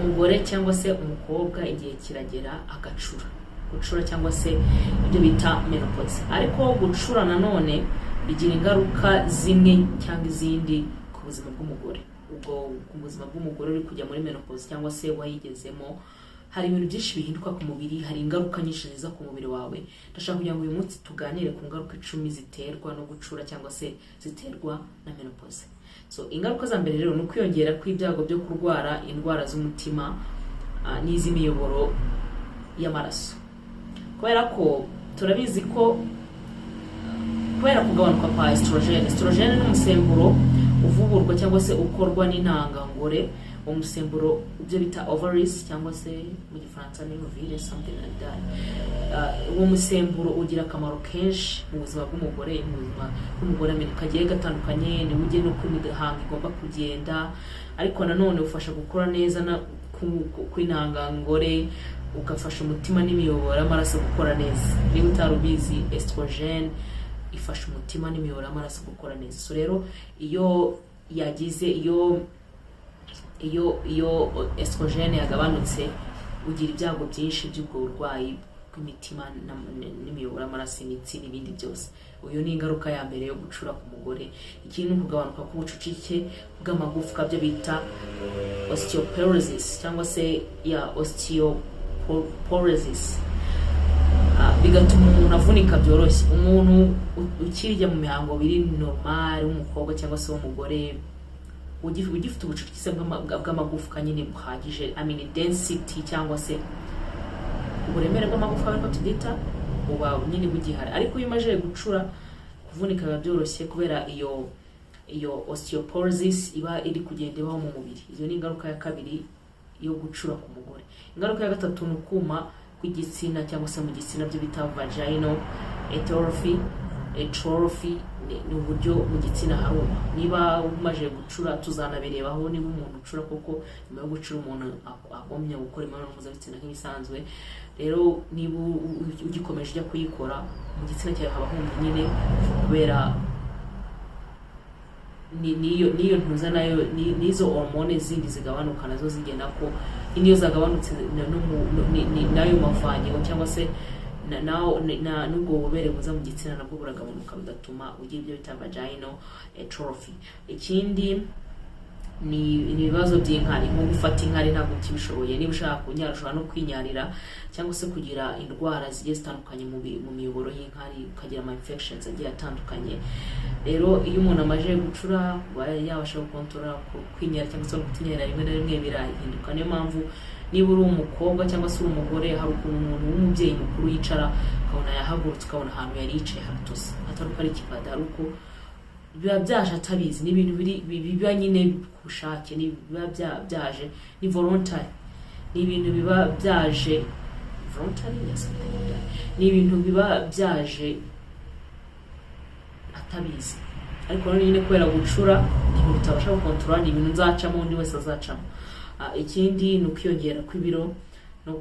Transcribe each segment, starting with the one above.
umugore cyangwa se umukobwa igihe kiragera gucura cyangwa se ibyo bita menopause. Ariko gucura nanone bigira ingaruka zimwe cyangwa izindi ku buzima bw'umugore. Ubwo ku buzima bw'umugore uri kujya muri menopause cyangwa se wayigezemo, hari ibintu byinshi bihinduka ku mubiri, hari ingaruka nyinshi ziza ku mubiri wawe. Ndashaka kugira ngo uyu munsi tuganire ku ngaruka 10 ziterwa no gucura cyangwa se ziterwa na menopause. So ingaruka za mbere rero ni ukwiyongera kw'ibyago byo kurwara indwara z'umutima n'iz'imiyoboro y'amaraso. Kubera ko turabizi ko kubera kugabanuka kwa estrogen n'umusemburo uvuburwa cyangwa se ukorwa n'intangangore, umusemburo ibyo bita ovaries cyangwa se mu gifaransa ni ovule, something like that. Uwo musemburo ugira akamaro kenshi mu buzima bw'umugore, mu buzima bw'umugore kagiye gatandukanye, ni ujye no kw'imihanga igomba kugenda, ariko nanone ufasha gukora neza na kw'intangangore, ugafasha umutima n'imiyoboro y'amaraso gukora neza. Niba utarubizi, estrogen ifasha umutima n'imiyoboro y'amaraso gukora neza. So rero iyo yagize iyo estrogen yagabanutse, ugira ibyago byinshi by'ubwo burwayi bw'imitima n'imiyoboro y'amaraso, imitsi n'ibindi byose. Uyu ni ingaruka ya mbere yo gucura ku mugore. Ikindi ni ukugabanuka k'ubucucike bw'amagufwa, byo bita osteoporosis cyangwa se osteoporosis. Bigatuma umuntu avunika byoroshye. Umuntu ukirya mu mihango biri normal w'umukobwa cyangwa se w'umugore, ugifite ubucucike bw'amagufwa nyine buhagije, density cyangwa se uburemere bw'amagufwa ariko tudita uba nyine bugihari. Ariko iyo umaze gucura, kuvunika byoroshye kubera iyo osteoporosis iba iri kugenda ibaho mu mubiri. Iyo ni ingaruka ya kabiri yo gucura ku mugore. Ingaruka ya gatatu ni ukuma kw'igitsina cyangwa se mu gitsina, byo bita vaginal atrophy. Ni uburyo mu gitsina haruma. Niba umaze gucura, tuzanabirebaho niba umuntu ucura koko nyuma yo gucura umuntu agomye gukora imibonano mpuzabitsina nk'ibisanzwe. Rero niba ugikomeje ujya kuyikora, mu gitsina cyawe haba humye nyine, kubera niyo ntuza nayo nizo hormone zindi zigabanuka nazo zigenda ko niyo zagabanutse nayo mavangingo cyangwa se nubwo bubere buza mu gitsina nabwo buragabanuka, bigatuma ugira ibyo bita vaginal atrophy. Ikindi ni ibibazo by'inkari, nko gufata inkari ntabwo ukibishoboye. Niba ushaka kunyara, ushobora no kwinyarira cyangwa se kugira indwara zigiye zitandukanye mu miyoboro y'inkari, ukagira ama infections agiye atandukanye. Rero iyo umuntu amaje gucura, yabasha gukontorora kwinyara cyangwa se kutinyara rimwe na rimwe birahinduka. Niyo mpamvu niba uri umukobwa cyangwa se uri umugore, hari ukuntu umuntu w'umubyeyi mukuru yicara ukabona yahagurutse, ukabona ahantu yari yicaye haratose, ataruko ari ikivada, ari uko biba byaje atabizi. Ni ibintu biba nyine ku bushake, biba byaje, ni voluntary, ni ibintu biba byaje voluntary, ni ibintu biba byaje atabizi. Ariko nyine kubera gucura ibintu utabasha gukontorora, ni ibintu nzacamo, undi wese azacamo. Ikindi ni ukwiyongera kw'ibiro no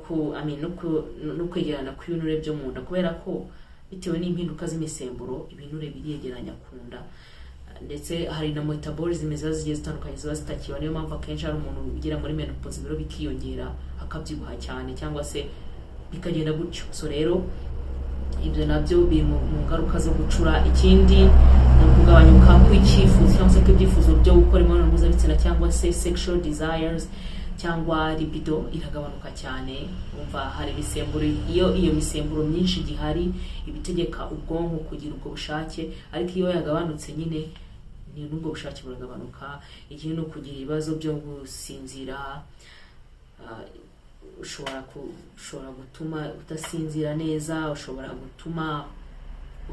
kwegerana kw'ibinure byo mu nda, kubera ko bitewe n'impinduka z'imisemburo ibinure biriyegeranya ku nda, ndetse hari na metabolism zigiye zitandukanye ziba zitakiba. Niyo mpamvu akenshi hari umuntu ugira muri menopause ibiro bikiyongera, akabyibuha cyane cyangwa se bikagenda gutyo. So rero ibyo nabyo biri mu ngaruka zo gucura. Ikindi ni ukugabanyuka kw'icyifuzo cyangwa se kw'ibyifuzo byo gukora imibonano mpuzabitsina cyangwa se sexual desires cyangwa libido iragabanuka cyane. Umva hari imisemburo, iyo misemburo myinshi gihari ibitegeka ubwonko kugira ubwo bushake, ariko iyo yagabanutse nyine n'ubwo bushake buragabanuka. Ikindi ni ukugira ibibazo byo gusinzira, ushobora gutuma udasinzira neza, ushobora gutuma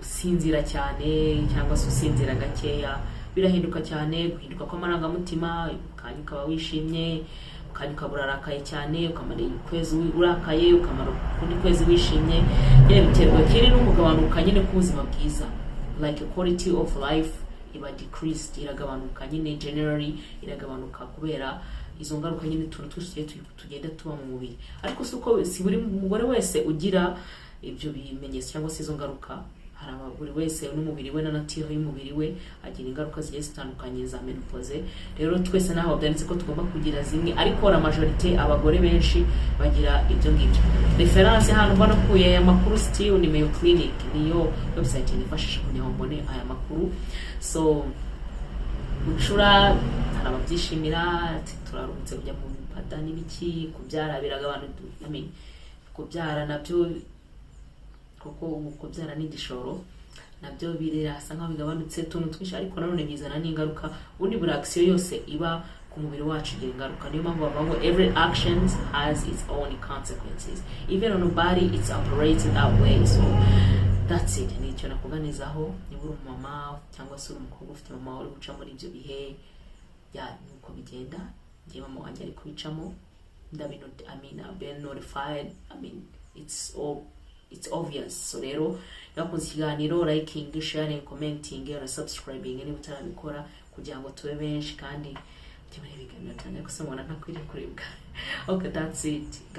usinzira cyane cyangwa se usinzira gakeya. Birahinduka cyane, guhinduka kw'amarangamutima, ukanya ukaba wishimye, ukanya ukaba urarakaye cyane, ukamara ukwezi urakaye, ukamara ukundi kwezi wishimye. Nyine biterwa kiri no kugabanuka nyine k'ubuzima bwiza, like quality of life iba decreased, iragabanuka nyine, generally iragabanuka kubera izo ngaruka nyine tugenda tuba mu mubiri. Ariko si buri mugore wese ugira ibyo bimenyetso cyangwa se izo ngaruka. hari buri wese n'umubiri we na nature y'umubiri we agira ingaruka zigiye zitandukanye za menopause. Rero twese naho byanditse ko tugomba kugira zimwe, ariko la majorité abagore benshi bagira ibyo ngibyo. Reference hano mbona kuye aya makuru still ni Mayo Clinic, niyo website nifashisha kugira ngo mbone aya makuru. So gucura hari ababyishimira ati turarutse kujya mu pada n'ibiki, kubyara biragabanuka. Kubyara nabyo kuko kubyara n'igishoro nabyo birasa nkaho bigabanutse tuntu twinshi, ariko nanone bizana n'ingaruka. Ubundi buri action yose iba ku mubiri wacu igira ingaruka. Niyo mpamvu bavuga every action has its own consequences, even on the body it's operated that way. So that's it. Ni cyo nakuganizaho. Niba uri umumama cyangwa se uri umukobwa ufite mama uri guca muri ibyo bihe ya nuko bigenda, ngiye mama wanjye ari kubicamo, ndabino I've been notified. It's obvious. So rero yakunze ikiganiro, liking, sharing, commenting, na subscribing niba utarabikora kugira ngo tube benshi kandi kimwe biganiro cyane gusa mbona ntakwiriye kuribwa. Okay, that's it.